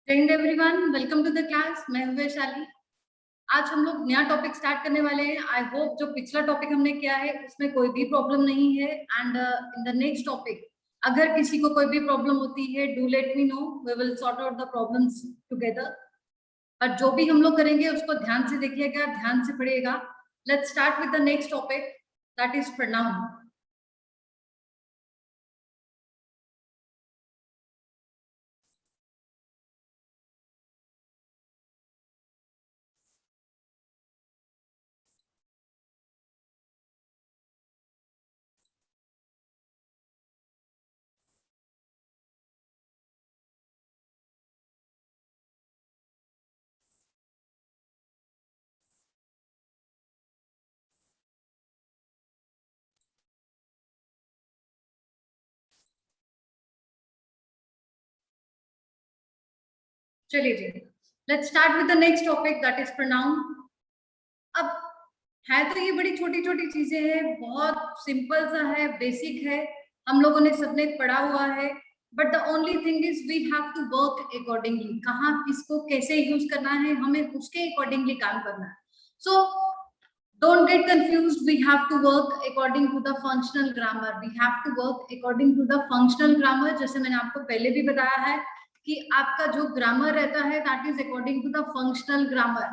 जय Hind everyone, welcome to the class. मैं हूं वैशाली। आज हम लोग नया टॉपिक स्टार्ट करने वाले हैं। आई होप जो पिछला टॉपिक हमने किया है उसमें कोई भी प्रॉब्लम नहीं है। And in the next topic अगर किसी को कोई भी प्रॉब्लम होती है, do let me know, we will sort out the problems together. और जो भी हम लोग करेंगे उसको ध्यान से देखिएगा, ध्यान से पढ़िएगा। Let's start with the next topic, that is pronoun. चलिए जी, let's start with the next topic, that is pronoun. अब है तो ये बड़ी छोटी छोटी चीजें हैं, बहुत सिंपल सा है, बेसिक है, हम लोगों ने सबने पढ़ा हुआ है। But the only thing is we have to work accordingly. कहाँ किसको कैसे यूज करना है, हमें उसके अकॉर्डिंगली काम करना है। सो don't get confused, we have to work according to the functional grammar. We have to work according to the functional grammar. जैसे मैंने आपको पहले भी बताया है कि आपका जो ग्रामर रहता है that is according to the functional grammar.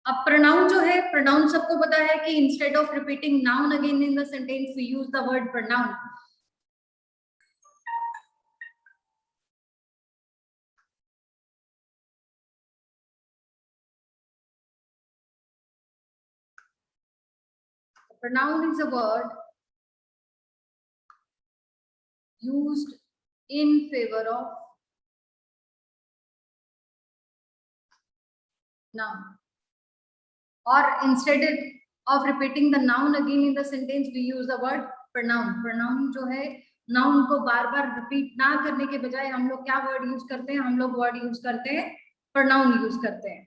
अब प्रोनाउन जो है, प्रोनाउन सबको पता है कि instead of repeating noun again in the sentence we use the word pronoun. Pronoun is a word used in favor of noun, or instead of repeating the noun again in the sentence we use the word pronoun. Pronoun जो है, noun को बार बार repeat ना करने के बजाय हम लोग क्या वर्ड यूज करते हैं? हम लोग वर्ड यूज करते हैं प्रोनाउन यूज करते हैं।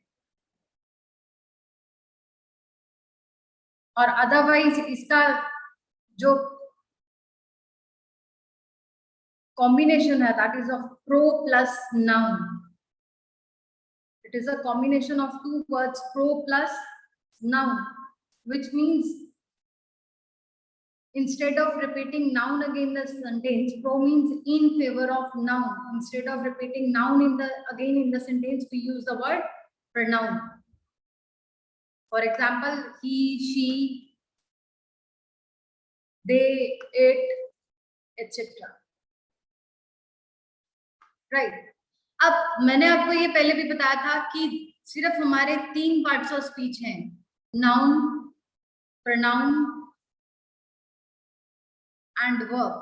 और अदरवाइज इसका जो combination है that is of pro plus noun. It is a combination of two words, pro plus noun, which means instead of repeating noun again the sentence, pro means in favor of noun. Instead of repeating noun again in the sentence, we use the word pronoun. For example, he, she, they, it, etc. Right. अब मैंने आपको ये पहले भी बताया था कि सिर्फ हमारे 3 पार्ट्स ऑफ स्पीच हैं, noun, pronoun and verb.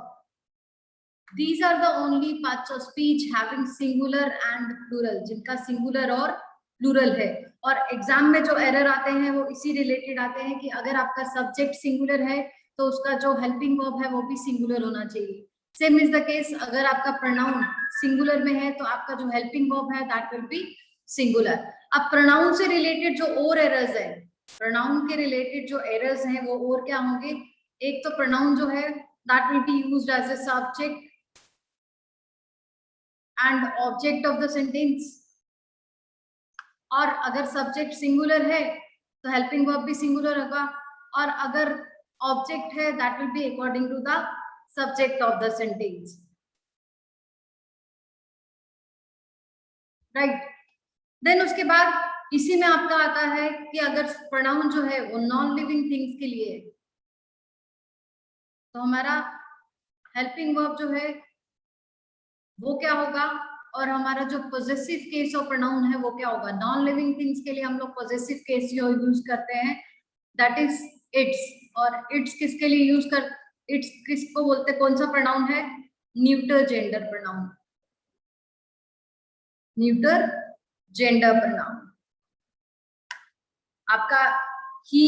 These are the only parts of speech having singular and plural, जिनका सिंगुलर और प्लूरल है। और एग्जाम में जो एरर आते हैं वो इसी रिलेटेड आते हैं कि अगर आपका सब्जेक्ट सिंगुलर है तो उसका जो हेल्पिंग वर्ब है वो भी सिंगुलर होना चाहिए। सेम इज द केस, अगर आपका प्रोनाउन सिंगुलर में है तो आपका जो हेल्पिंग वर्ब है दैट विल बी सिंगुलर। अब प्रोनाउन से रिलेटेड जो और एरर्स है, प्रोनाउन के रिलेटेड जो एरर्स हैं वो और क्या होंगे? एक तो प्रोनाउन जो है that will be used as a subject and object of the sentence. और अगर सब्जेक्ट सिंगुलर है तो हेल्पिंग वर्ब भी सिंगुलर होगा, और अगर ऑब्जेक्ट है that will be according to the subject of the sentence, right. Then उसके बाद इसी में आपका आता है कि अगर प्रोनाउन जो है वो नॉन लिविंग थिंग्स के लिए तो हमारा हेल्पिंग वर्ब जो है वो क्या होगा, और हमारा जो पॉजेसिव केस ऑफ प्रोनाउन है वो क्या होगा? नॉन लिविंग थिंग्स के लिए हम लोग पॉजेसिव केस यूज करते हैं, दैट इज इट्स। और इट्स किसके लिए यूज कर, इट्स किसको बोलते हैं? कौन सा प्रोनाउन है? Neuter gender pronoun, neuter gender pronoun. आपका ही,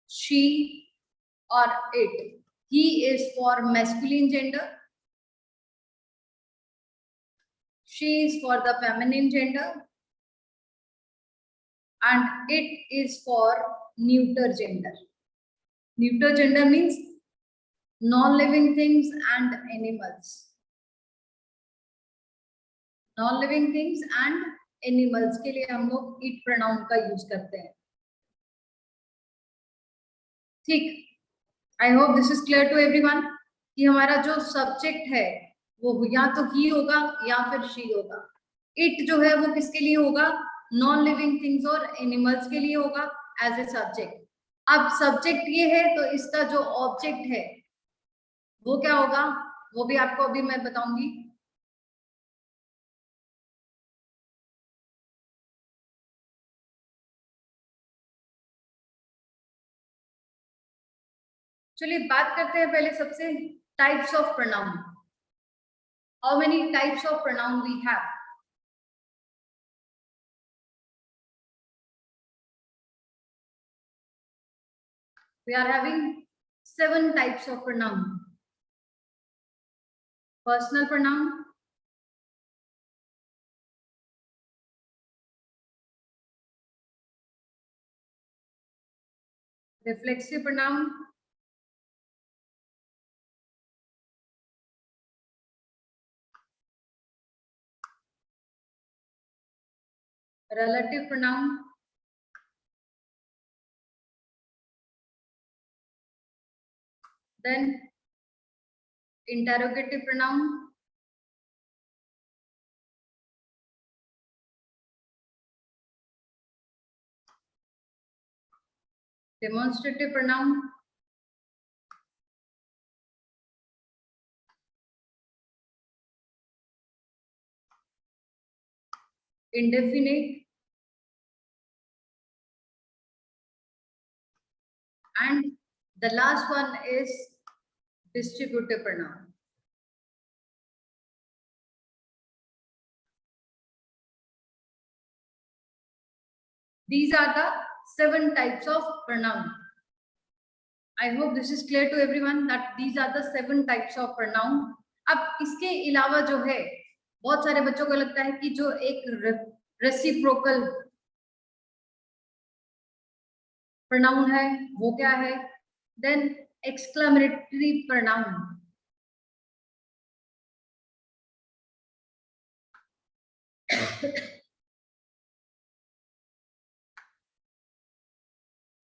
शी और it. He is for masculine gender, she is for the feminine gender, and it is for neuter gender. Neuter gender means non living things and animals, non living things and animals के लिए हम लोग it pronoun का use करते हैं। ठीक, I hope this is clear to everyone कि हमारा जो सब्जेक्ट है वो या तो ही होगा या फिर शी होगा। इट जो है वो किसके लिए होगा? नॉन लिविंग थिंग्स और एनिमल्स के लिए होगा एज ए सब्जेक्ट। अब सब्जेक्ट ये है तो इसका जो ऑब्जेक्ट है वो क्या होगा, वो भी आपको अभी मैं बताऊंगी। चलिए बात करते हैं पहले सबसे types of pronoun. How many types of pronoun we have? We are having 7 types of pronoun. Personal pronoun, reflexive pronoun, relative pronoun, then interrogative pronoun, demonstrative pronoun, indefinite, and the last one is distributive pronoun. These are the 7 types of pronoun. I hope this is clear to everyone that these are the 7 types of pronoun. अब इसके अलावा जो है बहुत सारे बच्चों को लगता है कि जो एक रेसिप्रोकल प्रोनाउन है वो क्या है? देन एक्सक्लेमेटरी प्रोनाउन,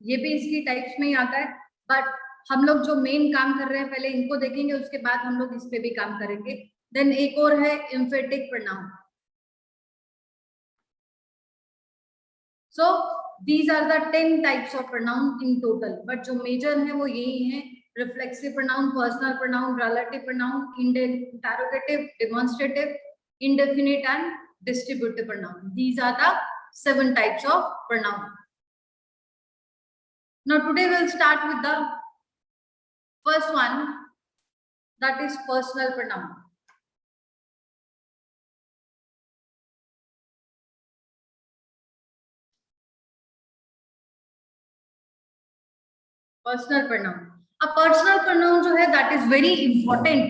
ये भी इसकी टाइप्स में ही आता है, बट हम लोग जो मेन काम कर रहे हैं पहले इनको देखेंगे, उसके बाद हम लोग इस पे भी काम करेंगे। देन एक और है emphatic pronoun. So these are the 10 types of pronoun in total, but जो मेजर है वो यही है: reflexive pronoun, personal pronoun, relative pronoun, interrogative, demonstrative, indefinite and distributive pronoun. These are the 7 types of pronoun. Now today we'll start with the first one, that is personal pronoun. Personal pronoun. अब personal pronoun जो है that is very important,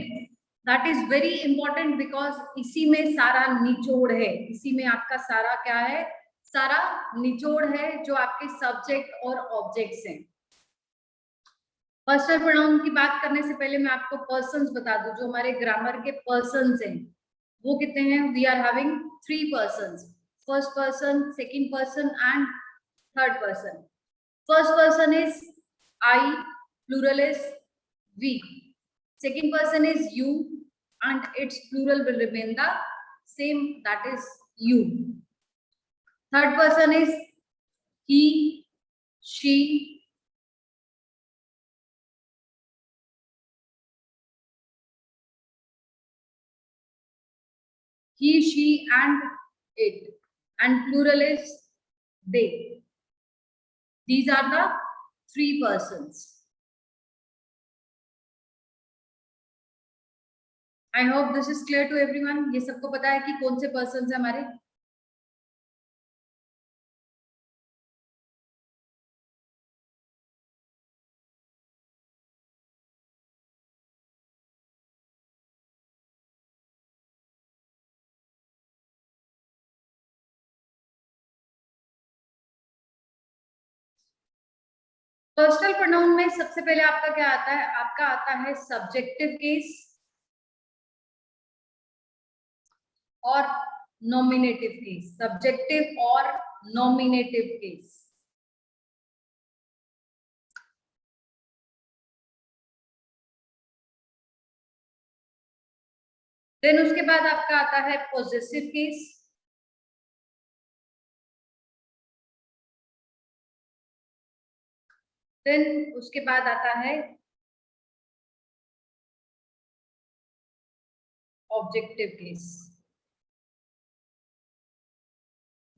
that is very important because इसी में सारा निचोड़ है, इसी में आपका सारा क्या है, सारा निचोड़ है जो आपके सब्जेक्ट और ऑब्जेक्ट्स हैं। पर्सनल प्रोनाउन की बात करने से पहले मैं आपको पर्सन्स बता दूं, जो हमारे ग्रामर के पर्सन्स हैं वो कितने हैं? We are having 3 persons, first person, second person and third person. First person is I, plural is we. Second person is you, and its plural will remain the same, that is you. Third person is he, she, she, and it, and plural is they. These are the 3 persons. I hope this is clear to everyone. ये सबको पता है कि कौन से persons हैं हमारे? Personal pronoun में सबसे पहले आपका क्या आता है? आपका आता है सब्जेक्टिव केस और नॉमिनेटिव केस। सब्जेक्टिव और नॉमिनेटिव केस। देन उसके बाद आपका आता है पॉजेसिव केस। देन उसके बाद आता है objective case.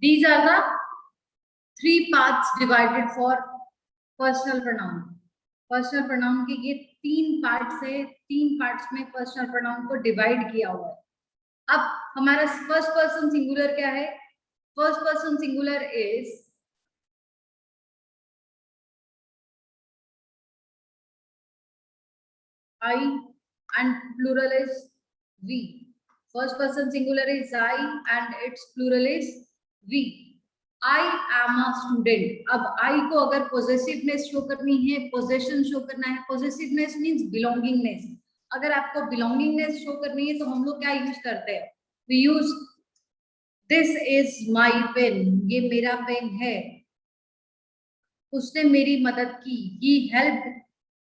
These are the three parts divided for personal pronoun. Personal pronoun के ये तीन पार्ट्स है, तीन पार्ट्स में पर्सनल प्रोनाउन को डिवाइड किया हुआ है। अब हमारा फर्स्ट पर्सन सिंगुलर क्या है? First person singular is I and plural is we. First person singular is I and its plural is we. I am a student. अब I को अगर possessiveness शो करनी है, possession शो करना है, possessiveness means belongingness. अगर आपको belongingness show करनी है तो हम लोग क्या यूज करते हैं? We use this is my pen. ये मेरा पेन है। उसने मेरी मदद की। He helped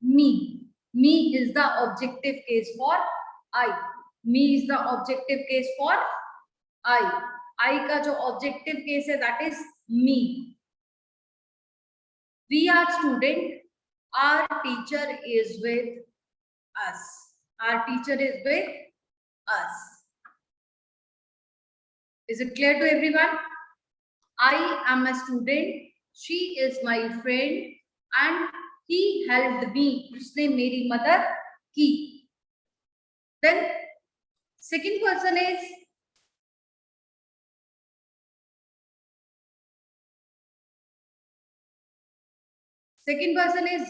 me. Me is the objective case for I. Me is the objective case for I. I का जो objective case है that is me. We are student. Our teacher is with us. Our teacher is with us. Is it clear to everyone? I am a student. She is my friend and he helped me. उसने मेरी मदद की। Then second person is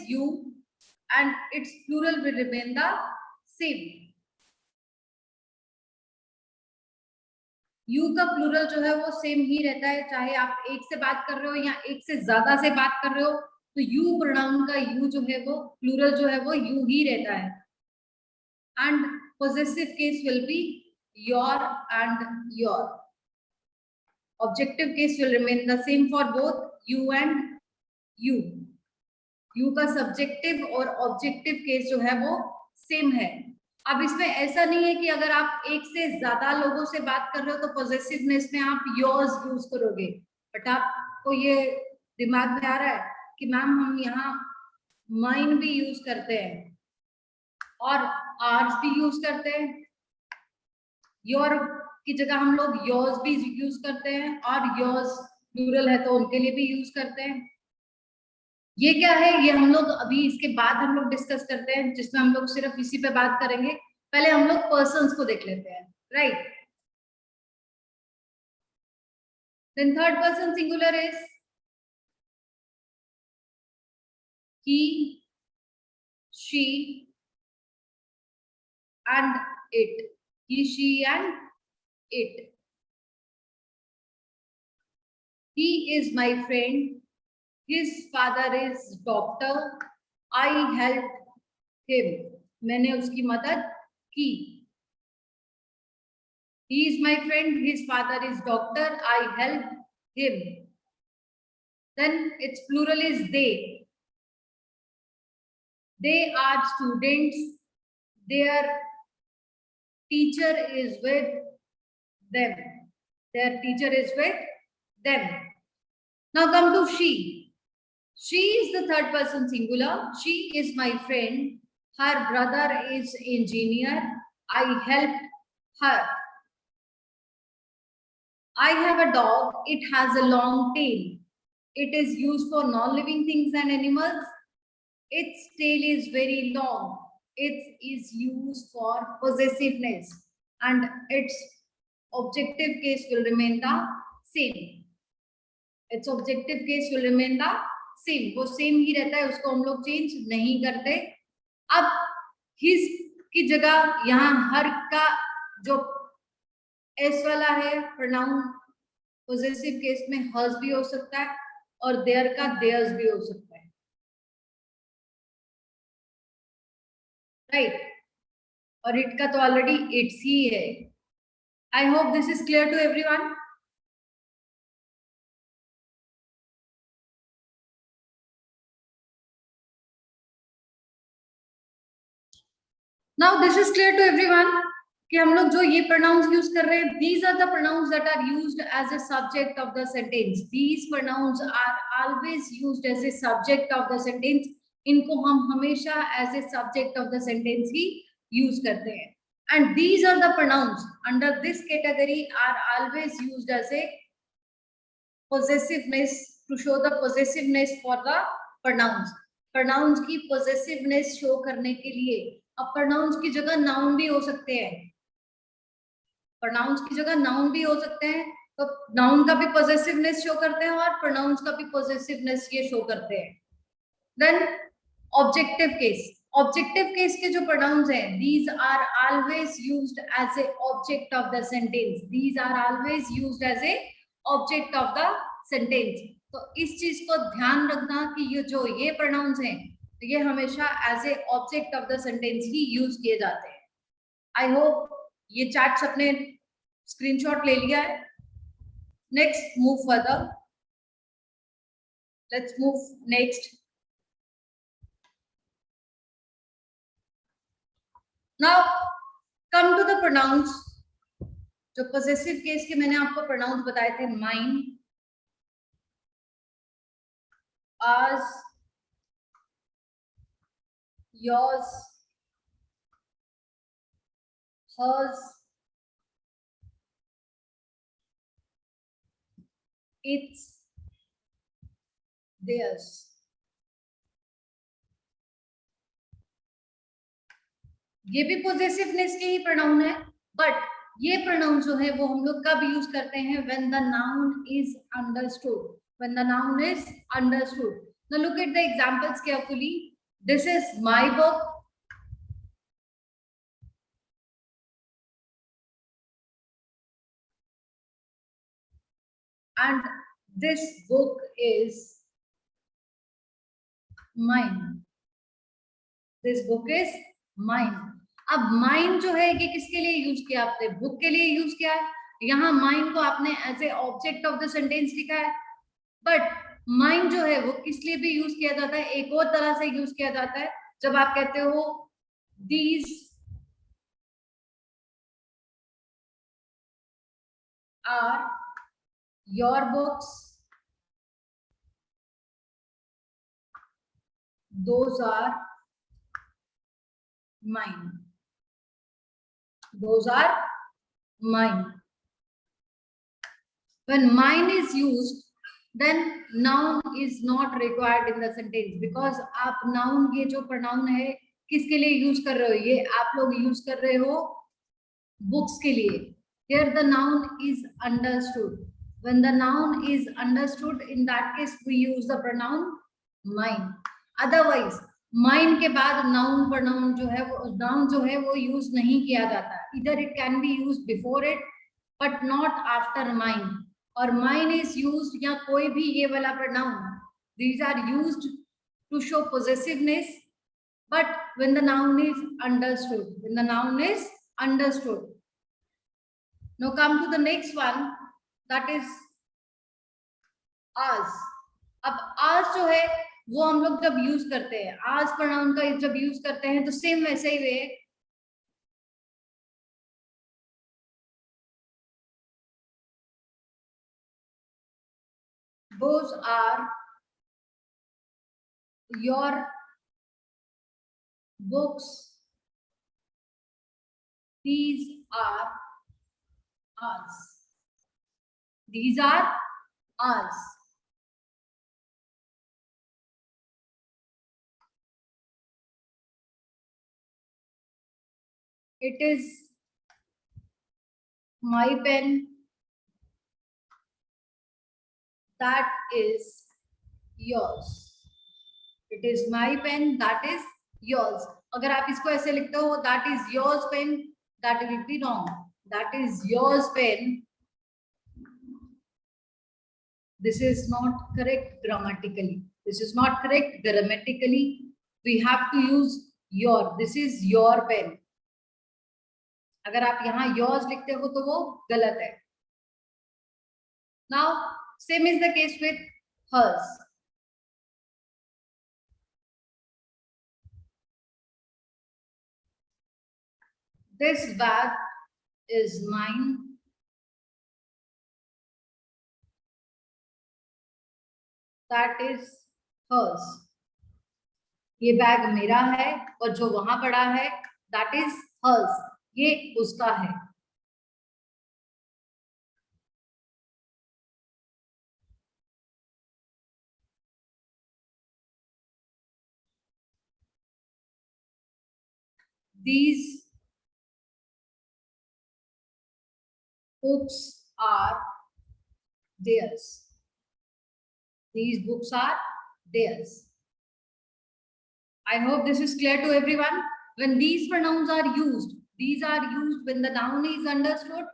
you and its plural will remain the same. You का plural जो है वो same ही रहता है, चाहे आप एक से बात कर रहे हो या एक से ज्यादा से बात कर रहे हो, तो यू प्रोनाउन का यू जो है वो प्लूरल जो है वो यू ही रहता है। And possessive case will be your and your. Objective case will remain the same for both you and you. You का सब्जेक्टिव और ऑब्जेक्टिव केस जो है वो सेम है। अब इसमें ऐसा नहीं है कि अगर आप एक से ज्यादा लोगों से बात कर रहे हो तो पॉजेसिवनेस में आप योर्स यूज करोगे, बट आपको ये दिमाग में आ रहा है कि मैम हम यहाँ माइन भी यूज करते हैं और आर्स भी यूज करते हैं। योर की जगह हम लोग योर्स भी यूज करते हैं और योर्स प्लूरल है तो उनके लिए भी यूज करते हैं। ये क्या है? ये हम लोग अभी इसके बाद हम लोग डिस्कस करते हैं, जिसमें हम लोग सिर्फ इसी पे बात करेंगे। पहले हम लोग पर्सन्स को देख लेते हैं, right? Then third person singular is he, she and it. He, she and it. He is my friend. His father is doctor. I helped him. मैंने उसकी मदद की। He is my friend. His father is doctor. I helped him. Then its plural is they. They are students. Their teacher is with them. Their teacher is with them. Now come to she. She is the third person singular. She is my friend. Her brother is engineer. I helped her. I have a dog. It has a long tail. It is used for non-living things and animals. Its tail is very long. It is used for possessiveness and its objective case will remain the same. Its objective case will remain the same. वो same ही रहता है, उसको हम लोग change नहीं करते। अब his की जगह यहाँ हर का जो एस वाला है प्रोनाउन पोजेसिव केस में हर्स भी हो सकता है और देयर का देयर्स भी हो सकता है। राइट, और इट का तो ऑलरेडी इट्स ही है. I hope this is clear to everyone. Now this is clear to everyone कि हम लोग जो ये प्रोनाउंस यूज कर रहे हैं, these are the pronouns that are used as a subject of the sentence. These pronouns are always used as a subject of the sentence. इनको हम हमेशा as a subject of the sentence ही use करते हैं. And these are the pronouns under this category are always used as a possessiveness to show the possessiveness for the pronouns. pronouns की possessiveness show करने के लिए, अब pronouns की जगह noun भी हो सकते हैं. pronouns की जगह noun भी हो सकते हैं, तो noun का भी possessiveness show करते हैं और pronouns का भी possessiveness ये show करते हैं. then objective case. objective case के जो pronouns हैं, these are always used as a object of the sentence. these are always used as a object of the sentence. तो इस चीज को ध्यान रखना कि ये जो ये प्रोनाउंस हैं, तो ये हमेशा as a object of the sentence ही यूज किए जाते हैं. आई होप ये चार्ट्स अपने स्क्रीनशॉट ले लिया है. Next move further. Let's move next. Now come to the pronouns. जो पोजेसिव केस के मैंने आपको प्रोनाउंस बताए थे, mine, ours, yours, hers, its, theirs. ये भी पोजेसिवनेस के ही प्रोनाउन है, बट ये प्रोनाउन जो है वो हम लोग कब यूज करते हैं? When the noun is understood. When the noun is understood. Now look at the examples carefully. This is my book. and this book is mine. this book is mine. अब mine जो है ये किसके लिए use किया आपने? Book के लिए यूज किया है. यहाँ माइन को आपने as a object of the sentence लिखा है, बट माइन जो है वो किस लिए भी यूज किया जाता है? एक और तरह से यूज किया जाता है जब आप कहते हो these are your books, those are mine. Those are mine. When mine is used, then noun is not required in the sentence, because आप noun, ये जो pronoun है किसके लिए यूज कर रहे हो? ये आप लोग यूज कर रहे हो books के लिए. Here the noun is understood. When the noun is understood, in that case we use the pronoun mine. Otherwise mine के बाद नाउन प्रोनाउन जो है वो नाउन जो है वो यूज नहीं किया जाता. इधर it can be use before it but not after mine. और माइन इज यूज्ड या कोई भी ये वाला pronoun, these are used to show possessiveness, but when the noun is understood. When the noun is understood. Now come to the next one, that is ours. अब आज जो है वो हम लोग जब यूज करते हैं, आज प्रोनाउन का जब यूज करते हैं, तो सेम वैसे ही वे those are your books, these are ours. These are ours. It is my pen. That is yours. It is my pen. That is yours. अगर आप इसको ऐसे लिखते हो, that is yours pen, that will be wrong. That is yours pen. This is not correct grammatically. This is not correct grammatically. We have to use your, this is your pen. अगर आप यहाँ yours लिखते हो तो वो गलत है। Now same is the case with hers. This bag is mine, that is hers. ये बैग मेरा है और जो वहां पड़ा है दैट इज हर्स, ये उसका है। These books are theirs. These books are theirs. I hope this is clear to everyone. When these pronouns are used, these are used when the noun is understood,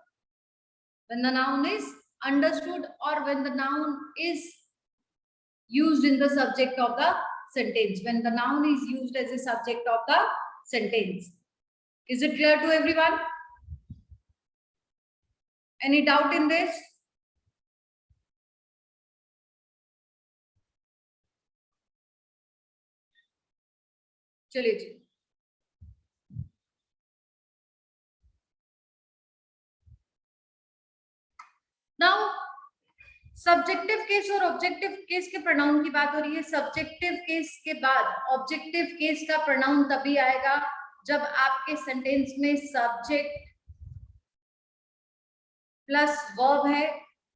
when the noun is understood, or when the noun is used in the subject of the sentence. When the noun is used as a subject of the sentence. Is it clear to everyone? Any doubt in this? चलिए जी। Now subjective case और objective case के pronoun की बात हो रही है। Subjective case के बाद ऑब्जेक्टिव केस का प्रोनाउन तभी आएगा जब आपके सेंटेंस में सब्जेक्ट प्लस वर्ब है,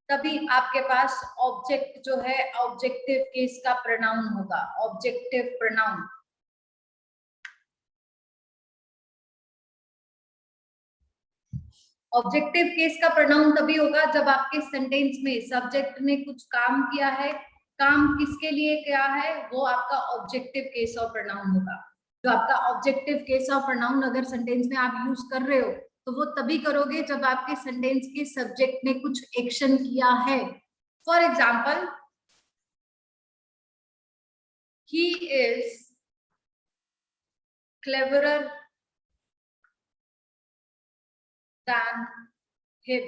तभी आपके पास ऑब्जेक्ट जो है ऑब्जेक्टिव केस का प्रोनाउन होगा। ऑब्जेक्टिव प्रोनाउन ऑब्जेक्टिव केस का प्रोनाउन तभी होगा जब आपके सेंटेंस में सब्जेक्ट ने कुछ काम किया है, काम किसके लिए किया है, वो आपका ऑब्जेक्टिव केस ऑफ प्रोनाउन होगा। जो आपका ऑब्जेक्टिव केस ऑफ प्रोनाउन अगर सेंटेंस में आप यूज कर रहे हो तो वो तभी करोगे जब आपके सेंटेंस के सब्जेक्ट ने कुछ एक्शन किया है। For example, he is cleverer than him.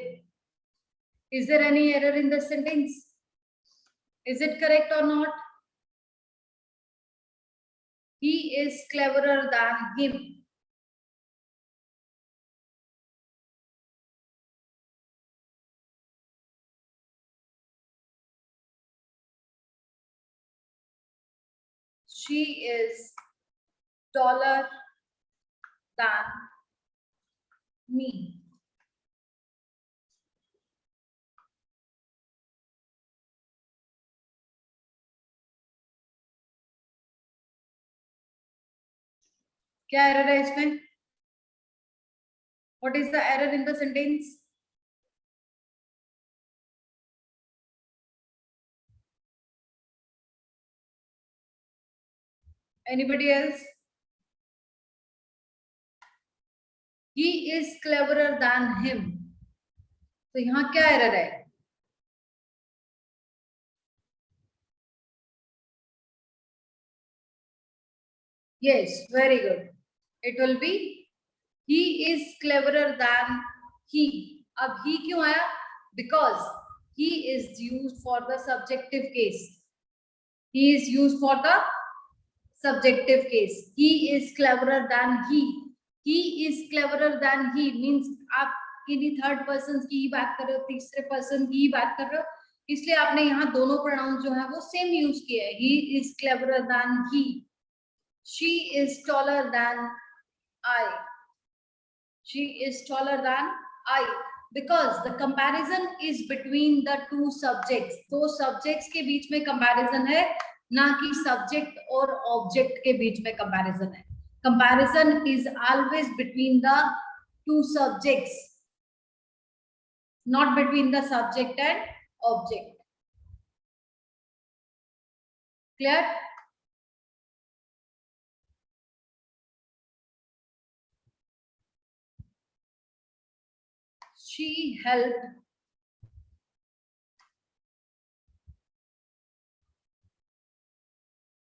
Is there any error in the sentence? Is it correct or not? He is cleverer than him. She is taller than me. क्या error है इसमें? What is the error in the sentence? Anybody else? He is cleverer than him. तो यहाँ क्या error है? Yes, very good. It will be he is cleverer than he. अब he क्यों आया? Because he is used for the subjective case. He is used for the subjective case. He is cleverer than he. He is cleverer than he means आप किन्हीं third person की ही बात कर रहे हो, तीसरे पर्सन की ही बात कर रहे हो, इसलिए आपने यहाँ दोनों प्रोनाउन जो है वो सेम यूज किया है। He is cleverer than he. She is taller than I. She is taller than I. Because the comparison is between the two subjects. दो subjects के बीच में comparison है, ना कि subject और object के बीच में comparison है। Comparison is always between the two subjects, not between the subject and object. Clear? She helped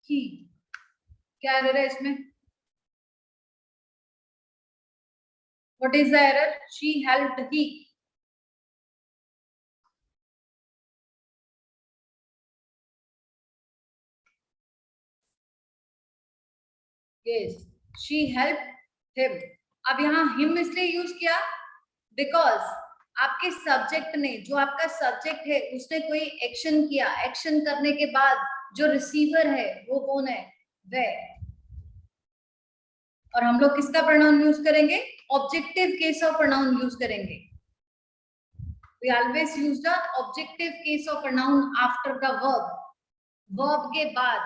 he. क्या एरर है इसमें? What is the error? She helped he. Yes, she helped him. अब यहाँ him इसलिए use किया because आपके subject ने, जो आपका सब्जेक्ट है, उसने कोई एक्शन किया, एक्शन करने के बाद जो रिसीवर है वो कौन है? वह। और हम लोग किसका प्रोनाउन यूज करेंगे? Objective case of pronoun use करेंगे। We always use the objective case of pronoun after the verb. Verb के बाद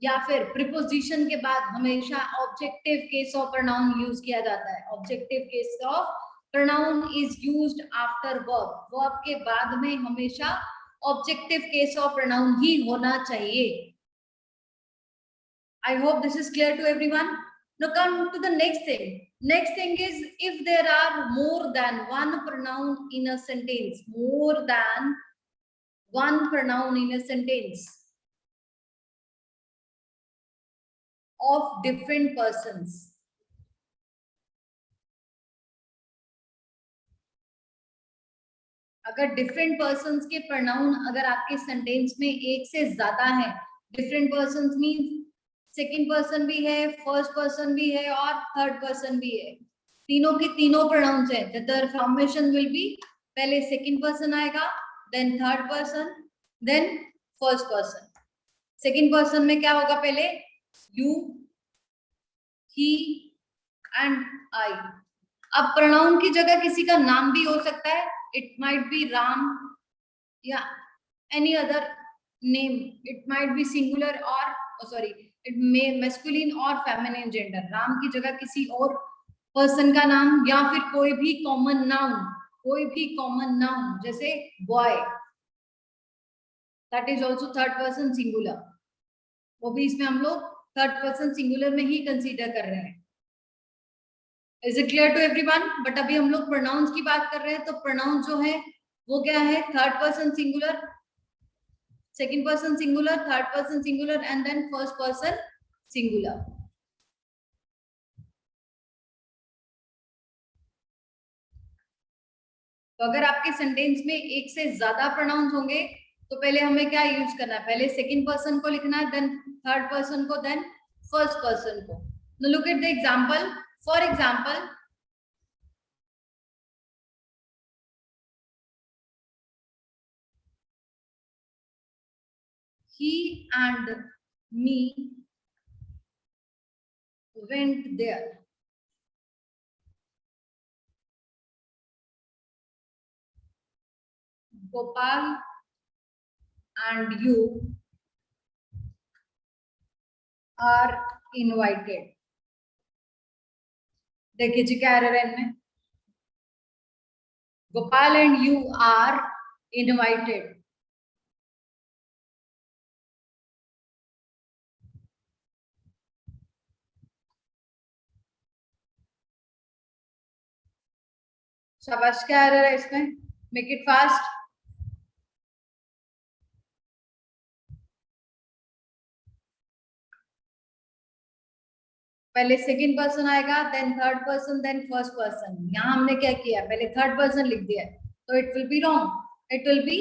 या फिर प्रीपोजिशन के बाद हमेशा objective case of pronoun use किया जाता है। Objective case of pronoun is used after verb. Verb के बाद में हमेशा ऑब्जेक्टिव केस ऑफ प्रोनाउन ही होना चाहिए। I hope this is clear to everyone. Now come to the next thing. Next thing is if there are more than one pronoun in a sentence. More than one pronoun in a sentence of different persons. अगर different persons के pronoun अगर आपके sentence में एक से ज्यादा है, different persons means second person भी है, फर्स्ट पर्सन भी है और थर्ड पर्सन भी है, तीनों के तीनों प्रोनाउंस है, द फॉर्मेशन विल बी पहले सेकंड पर्सन आएगा, then third person, then first person. Second person में क्या होगा? पहले यू, ही एंड आई। अब प्रोनाउन की जगह किसी का नाम भी हो सकता है, इट माइट बी राम या any other name, it might be singular और सॉरी इट मे मैस्कुलिन और फेमिनिन जेंडर। राम की जगह किसी और पर्सन का नाम या फिर कोई भी कॉमन नाउन, कोई भी कॉमन नाउन जैसे boy, that is also third person singular, वो भी इसमें हम लोग थर्ड पर्सन सिंगुलर में ही कंसीडर कर रहे हैं। Is it clear to everyone? But अभी हम लोग प्रोनाउंस की बात कर रहे हैं, तो प्रोनाउन जो है वो क्या है? Third person singular, second person singular, third person singular and then first person singular. तो अगर आपके सेंटेंस में एक से ज्यादा प्रोनाउंस होंगे तो पहले हमें क्या यूज करना है? पहले सेकंड पर्सन को लिखना है, देन थर्ड पर्सन को, देन फर्स्ट पर्सन को। Now look at the example. For example, he and me went there. Gopal and you are invited. देखिए जी क्या एरर है इनमें? Gopal and you are invited. शाबाश, क्या एरर है इसमें? Make it fast. पहले सेकंड पर्सन आएगा, then third person, then first person. यहाँ हमने क्या किया? पहले थर्ड पर्सन लिख दिया, तो it will be wrong. It will be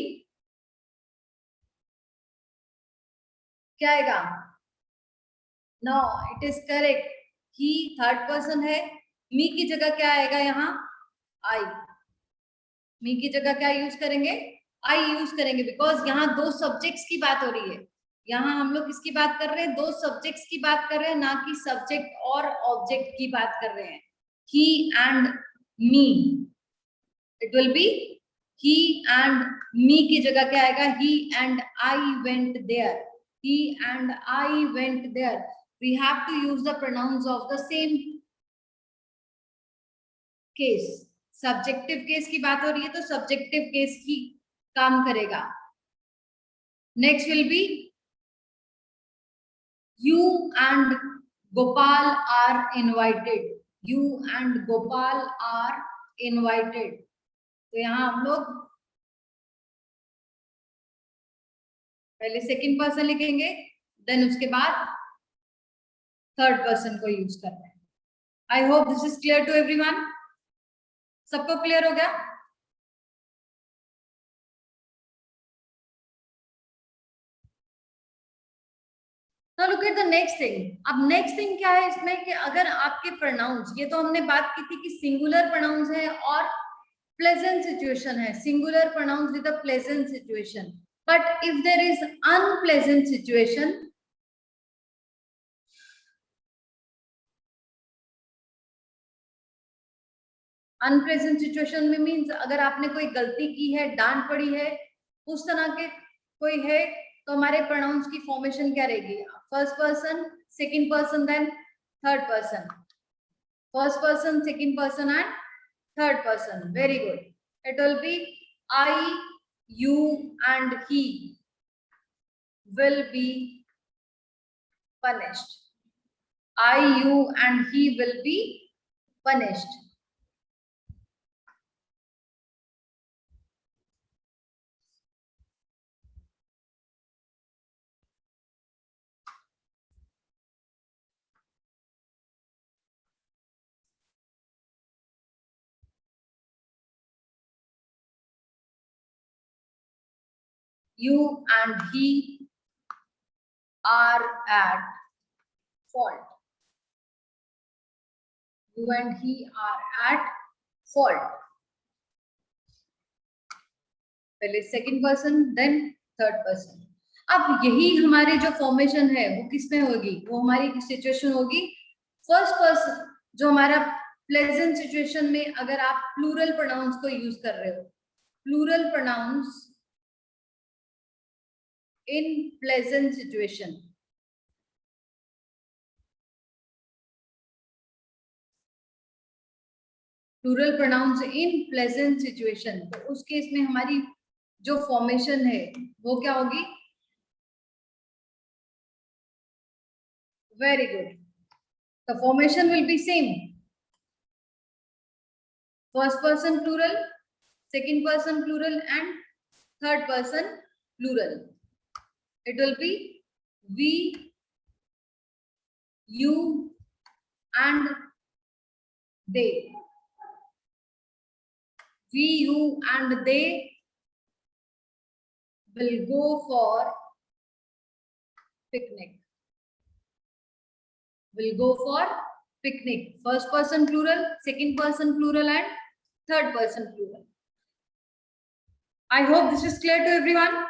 क्या आएगा? No, it is correct. He third person है, मी की जगह क्या आएगा यहाँ? आई। मी की जगह क्या यूज करेंगे? आई यूज करेंगे, बिकॉज यहाँ दो सब्जेक्ट्स की बात हो रही है। यहाँ हम लोग किसकी बात कर रहे हैं? दो सब्जेक्ट्स की बात कर रहे हैं, ना कि सब्जेक्ट और ऑब्जेक्ट की बात कर रहे हैं। He and me, it will be he and me की जगह क्या आएगा? He and I went there. he and I went there. We have to use the pronouns of the same case. Subjective case की बात हो रही है तो सब्जेक्टिव केस ही काम करेगा। Next will be you and Gopal are invited. You and Gopal are invited. तो यहाँ हम लोग पहले सेकंड पर्सन लिखेंगे, देन उसके बाद थर्ड पर्सन को यूज करना है। I hope this is clear to everyone. सबको क्लियर हो गया? Now look at the next thing. अब next thing क्या है इसमें कि अगर आपके प्रोनाउंस, ये तो हमने बात की थी कि सिंगुलर प्रोनाउंस है और प्लेजेंट सिचुएशन है, singular pronouns with a pleasant situation. But if there is unpleasant situation, unpleasant situation में मीन्स अगर आपने कोई गलती की है, डांट पड़ी है, उस तरह के कोई है, तो हमारे प्रोनाउंस की फॉर्मेशन क्या रहेगी? First person, second person, then third person. First person, second person and third person. Very good. It will be I, you and he will be punished. I, you and he will be punished. You and he are at fault. You and he are at fault. पहले second person, then third person. अब यही हमारी जो formation है वो किस में होगी? वो हमारी सिचुएशन होगी फर्स्ट पर्सन. जो हमारा प्लेजेंट सिचुएशन में अगर आप प्लूरल प्रोनाउंस को यूज कर रहे हो, plural pronouns in pleasant situation. Plural pronouns in pleasant situation. तो उस केस में हमारी जो फॉर्मेशन है वो क्या होगी? Very good. The formation will be same. First person plural, second person plural and third person plural. It will be we, you and they. We, you and they will go for picnic. Will go for picnic. First person plural, second person plural and third person plural. I hope this is clear to everyone.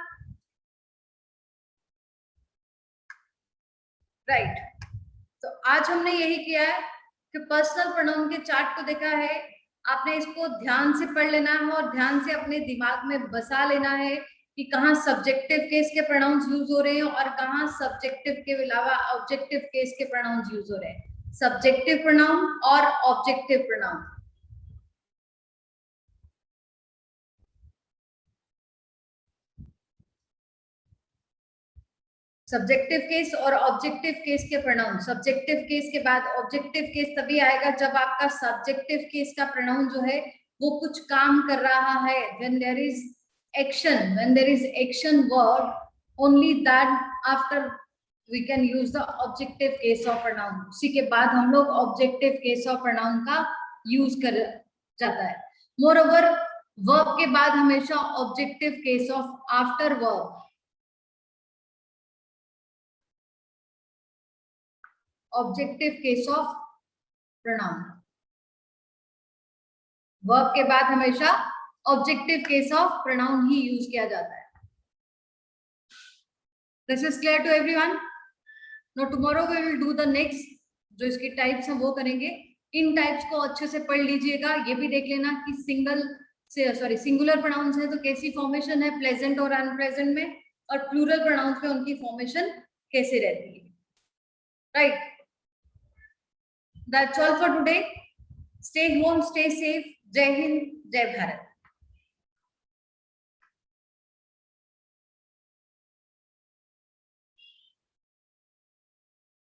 Right. तो आज हमने यही किया है कि personal pronoun के chart को देखा है. आपने इसको ध्यान से पढ़ लेना है और ध्यान से अपने दिमाग में बसा लेना है कि कहाँ सब्जेक्टिव केस के प्रोनाउंस यूज हो रहे हैं और कहाँ सब्जेक्टिव के अलावा ऑब्जेक्टिव केस के प्रोनाउंस यूज हो रहे हैं. सब्जेक्टिव प्रोनाउन और ऑब्जेक्टिव प्रोनाउन. सब्जेक्टिव केस और ऑब्जेक्टिव केस के प्रोनाउन. सब्जेक्टिव केस के बाद ऑब्जेक्टिव केस तभी आएगा जब आपका सब्जेक्टिव केस का प्रोनाउन जो है वो कुछ काम कर रहा है. when there is action word, only that after we can use the objective case of pronoun. उसी के बाद हम लोग ऑब्जेक्टिव केस ऑफ प्रोनाउन का यूज कर जाता है. मोर ओवर वर्ब के बाद हमेशा objective case of after verb. Objective case of pronoun. Verb के बाद हमेशा ऑब्जेक्टिव केस ऑफ प्रोनाउन ही यूज किया जाता है. This is clear to everyone. No tomorrow we will do the next. जो इसकी टाइप्स हैं वो करेंगे. इन टाइप्स को अच्छे से पढ़ लीजिएगा. ये भी देख लेना कि सिंगुलर प्रोनाउंस है तो कैसी फॉर्मेशन है प्लेजेंट और अनप्लेजेंट में, और प्लूरल प्रोनाउंस में उनकी फॉर्मेशन कैसे रहती है. Right. That's all for today. Stay home, stay safe. Jai Hind, Jai Bharat.